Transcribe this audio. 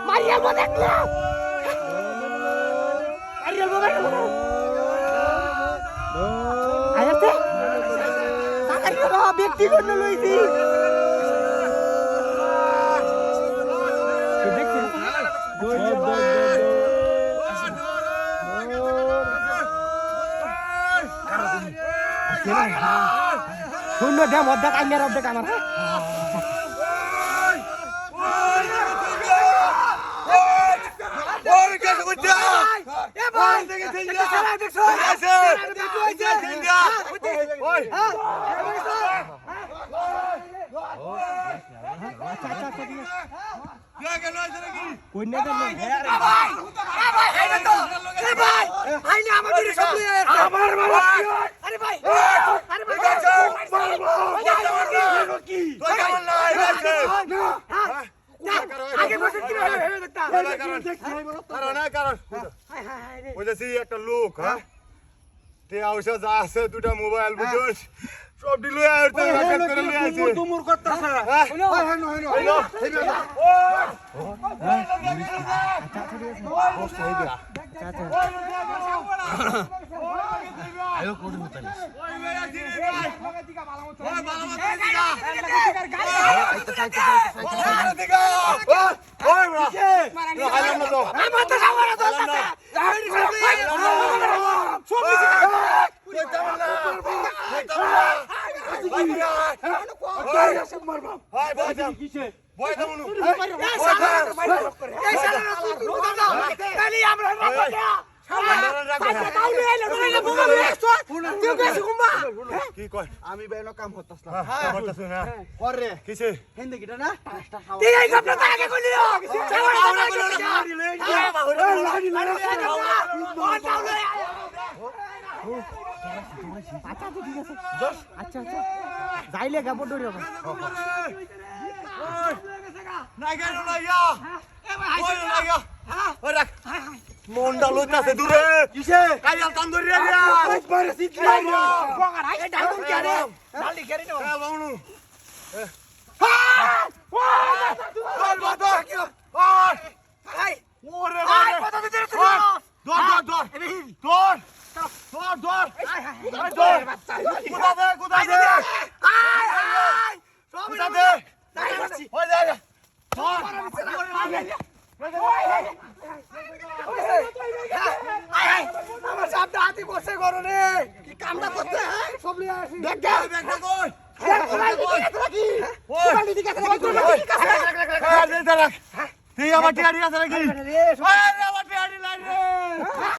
মারিয়া মা দেখলা মারিয়া বাবা আয়াতে তাকারি বাবা ব্যক্তি কোন লইছি দেখছিস শূন্য দাম অর্ধেক আইনের অর্ধেক আমার একটা লোক হ্যাঁ যা আছে দুটা মোবাইল বুঝছিস সবটি লয়ে আইতে করে লয়ে আইছে তুমুর করতেছ আয়ো কোটি মতালি আমি বেনো কাম করতাছ না করতাছ না করে কিছে হেন দেখিটা না তুই এই গপটা তাকে কইলিও আচ্ছা ঠিক আছে আচ্ছা আচ্ছা যাইলে গাবো ডরে হবে না গেল লাইয়া ওই লাইয়া ওই রাখ মন্ডা লইতাছে দূরে কিসে কাইয়াল কাম ধরি রে একবারে সিটলা বগার আই ডালুন কে রে ডালি কেরি নো এ বাউনু আমার সামনে হাতি বসে করো রে কি কামটা করতে হ্যাঁ সব নিয়ে আসি দেখ দেখ কই তুই আমার টিয়া আছে নাকি